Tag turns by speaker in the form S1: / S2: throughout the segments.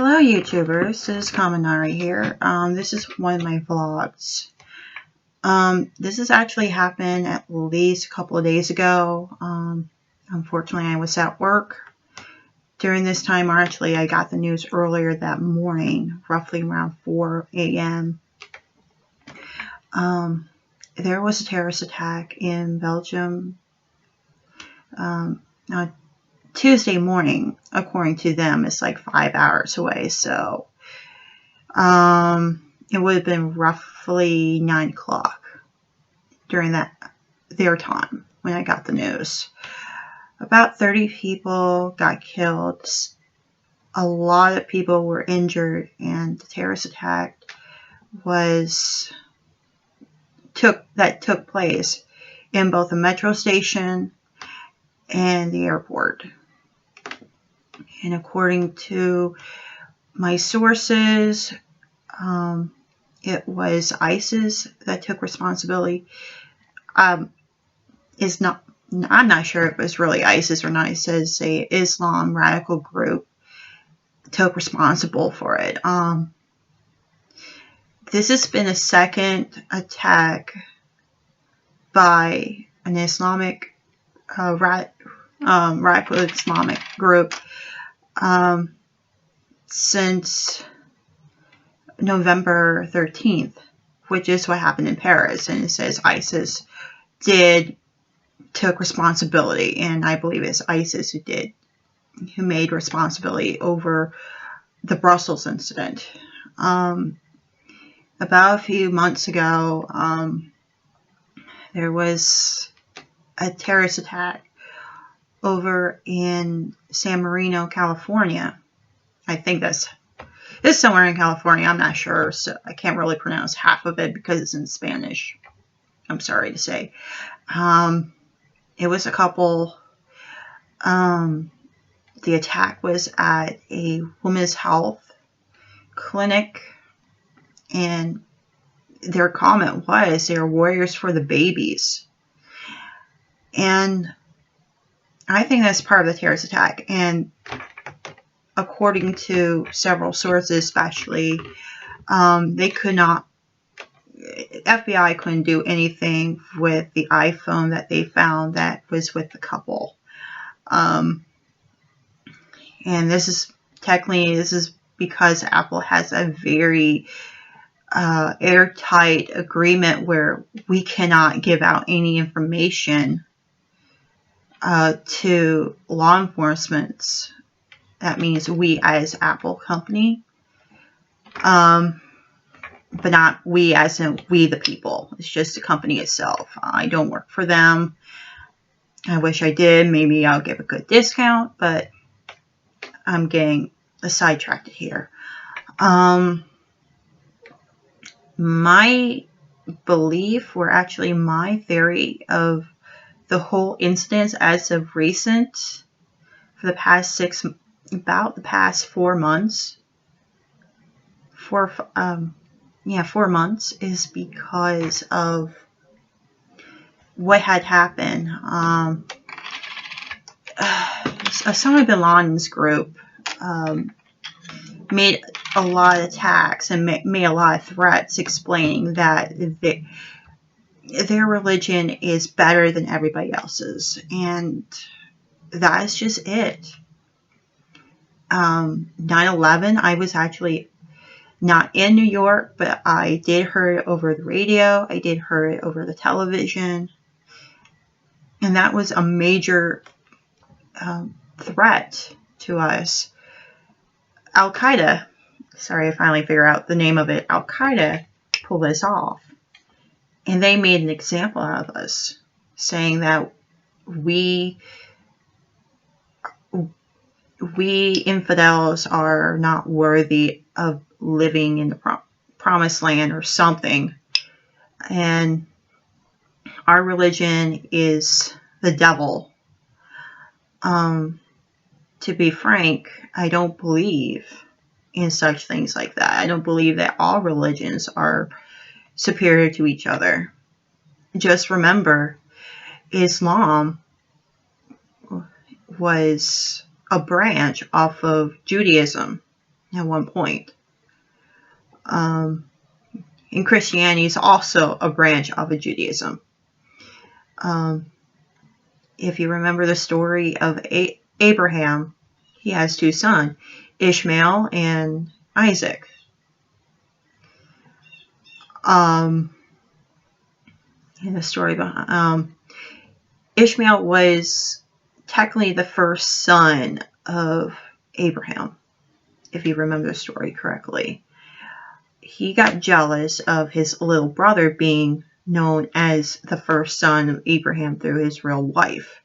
S1: Hello YouTubers, this is Kaminari here. This is one of my vlogs. This has actually happened at least a couple of days ago. Unfortunately I was at work during this time, or actually I got the news earlier that morning, roughly around 4 a.m. There was a terrorist attack in Belgium Tuesday morning. According to them, it's like 5 hours away, so it would have been roughly 9 o'clock during their time when I got the news. About 30 people got killed. A lot of people were injured, and the terrorist attack took place in both the metro station and the airport. And according to my sources, it was ISIS that took responsibility. I'm not sure if it was really ISIS or not. It says a Islam radical group took responsible for it. This has been a second attack by an Islamic radical Islamic group since November 13th, which is what happened in Paris. And it says ISIS took responsibility, and I believe it's ISIS who made responsibility over the Brussels incident. About a few months ago, there was a terrorist attack over in San Marino, California. I think it's somewhere in California. I'm not sure, so I can't really pronounce half of it because it's in Spanish. I'm sorry to say. It was a couple. The attack was at a women's health clinic, and their comment was they are warriors for the babies. And I think that's part of the terrorist attack. And according to several sources, especially, FBI couldn't do anything with the iPhone that they found that was with the couple. And this is because Apple has a very airtight agreement where we cannot give out any information to law enforcement. That means we as Apple company, but not we as in we the people. It's just the company itself. I don't work for them. I wish I did. Maybe I'll give a good discount, but I'm getting sidetracked here. My belief, or actually my theory of the whole incident as of recent, for the past 4 months, 4 months, is because of what had happened. Osama bin Laden's group made a lot of attacks and made a lot of threats explaining that their religion is better than everybody else's, and that is just it. 9/11, I was actually not in New York, but I did hear it over the radio. I did hear it over the television, and that was a major threat to us. Al-Qaeda, sorry, I finally figured out the name of it. Al-Qaeda pulled this off, and they made an example out of us, saying that we infidels are not worthy of living in the promised land or something, and our religion is the devil. To be frank, I don't believe in such things like that. I don't believe that all religions are superior to each other. Just remember, Islam was a branch off of Judaism. at one point. And Christianity is also a branch of Judaism. If you remember the story of Abraham, he has two sons, Ishmael and Isaac. And the story behind Ishmael was technically the first son of Abraham, if you remember the story correctly. He got jealous of his little brother being known as the first son of Abraham through his real wife.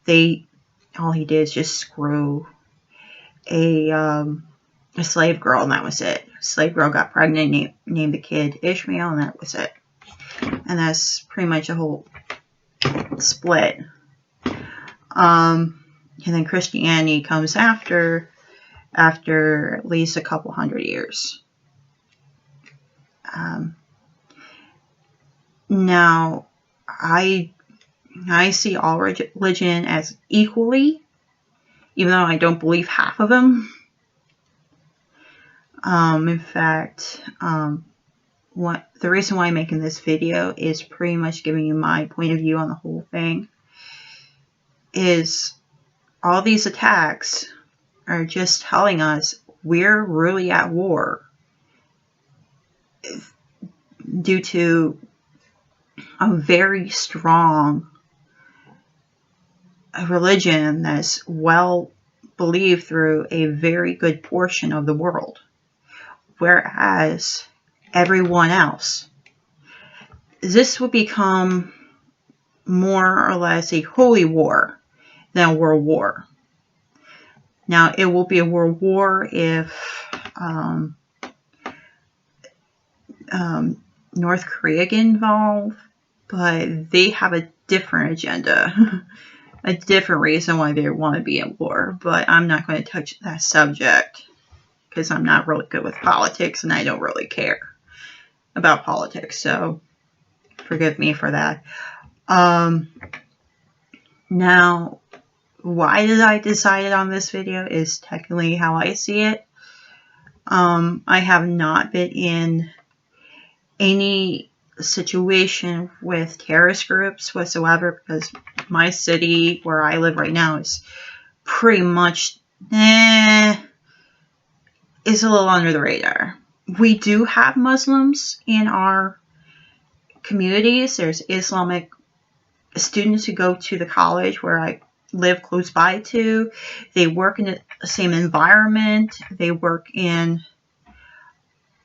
S1: All he did is just screw a slave girl, and that was it. A slave girl got pregnant, named the kid Ishmael, and that was it. And that's pretty much the whole split. And then Christianity comes after at least a couple hundred years. Now, I see all religion as equally, even though I don't believe half of them. In fact, the reason why I'm making this video is pretty much giving you my point of view on the whole thing. Is all these attacks are just telling us we're really at war due to a very strong religion that's well believed through a very good portion of the world. Whereas everyone else, this would become more or less a holy war than a world war. Now, it will be a world war if North Korea get involved, but they have a different agenda, a different reason why they want to be at war. But I'm not going to touch that subject because I'm not really good with politics and I don't really care about politics, so forgive me for that. Now, why did I decide on this video is technically how I see it. I have not been in any situation with terrorist groups whatsoever because my city where I live right now is pretty much is a little under the radar. We do have Muslims in our communities. There's Islamic students who go to the college where I live close by to. They work in the same environment. They work in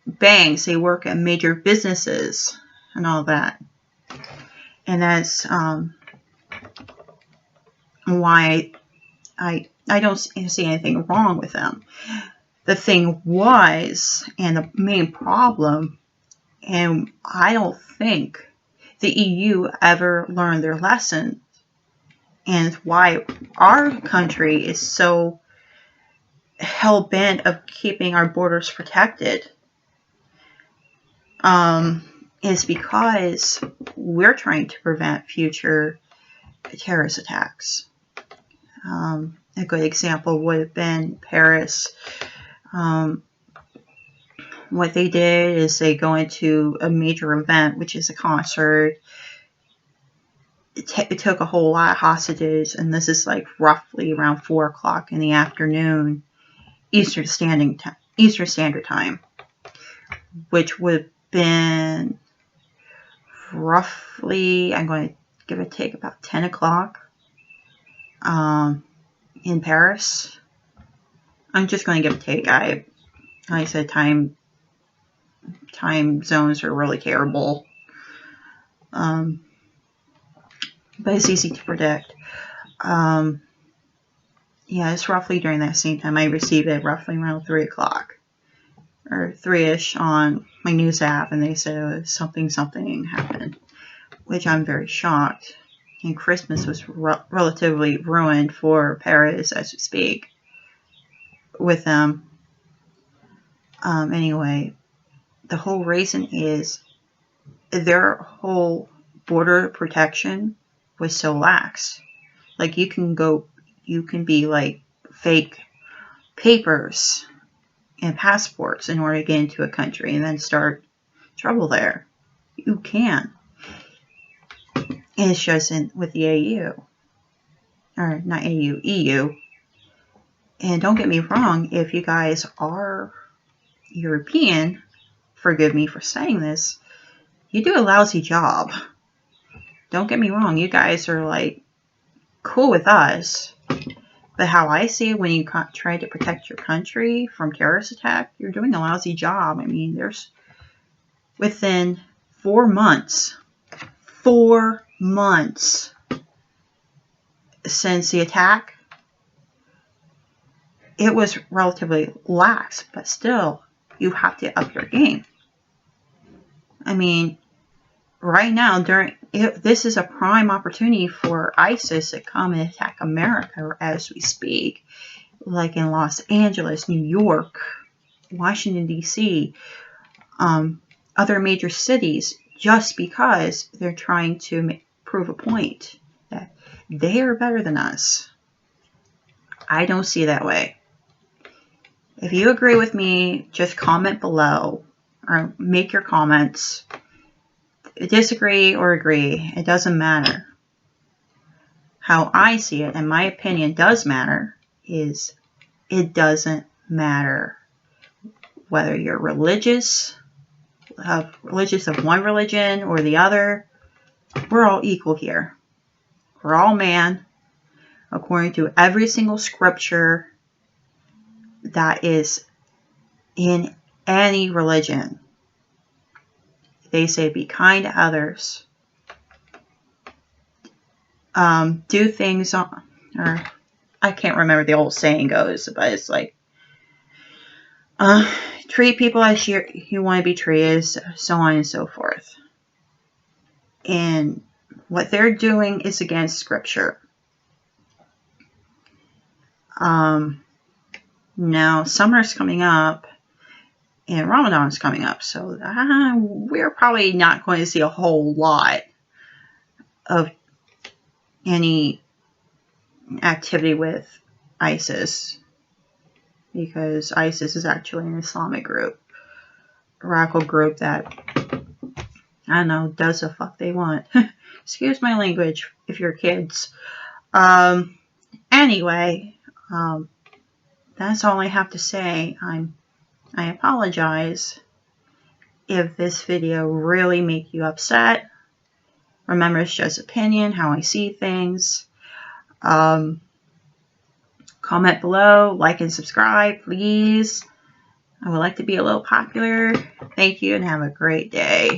S1: banks. They work at major businesses and all that. And that's why I don't see anything wrong with them. The thing was, and the main problem, and I don't think the EU ever learned their lesson, and why our country is so hell-bent of keeping our borders protected, is because we're trying to prevent future terrorist attacks. A good example would have been Paris. What they did is they go into a major event, which is a concert. It took a whole lot of hostages, and this is like roughly around 4 o'clock in the afternoon, Eastern Standard Time, which would have been roughly, I'm going to give or take, about 10 o'clock in Paris. I'm just going to give or take. Like I said, time zones are really terrible. But it's easy to predict. Yeah, it's roughly during that same time. I received it roughly around 3 o'clock. Or 3-ish on my news app. And they said it was something happened. Which I'm very shocked. And Christmas was relatively ruined for Paris as we speak. With them. Anyway, the whole reason is their whole border protection was so lax. Like you can be like fake papers and passports in order to get into a country and then start trouble there. You can. And it's just with the AU. Or not AU, EU. And don't get me wrong, if you guys are European, forgive me for saying this, you do a lousy job. Don't get me wrong, you guys are like cool with us. But how I see it, when you try to protect your country from terrorist attack, you're doing a lousy job. I mean, there's within 4 months since the attack, it was relatively lax, but still, you have to up your game. I mean, right now, this is a prime opportunity for ISIS to come and attack America as we speak, like in Los Angeles, New York, Washington, D.C., other major cities, just because they're trying to prove a point that they are better than us. I don't see it that way. If you agree with me, just comment below or make your comments. Disagree or agree, it doesn't matter. How I see it, and my opinion does matter, is it doesn't matter whether you're religious of one religion or the other. We're all equal here. We're all man, according to every single scripture that is in any religion. They say be kind to others. Do things or I can't remember the old saying goes, but it's like treat people as you want to be treated, so on and so forth. And what they're doing is against scripture. Now summer's coming up and Ramadan's coming up, so we're probably not going to see a whole lot of any activity with ISIS, because ISIS is actually an Islamic group, a radical group that, I don't know, does the fuck they want. Excuse my language if you're kids. Anyway, that's all I have to say. I apologize if this video really made you upset. Remember, it's just opinion, how I see things. Comment below, like and subscribe, please. I would like to be a little popular. Thank you and have a great day.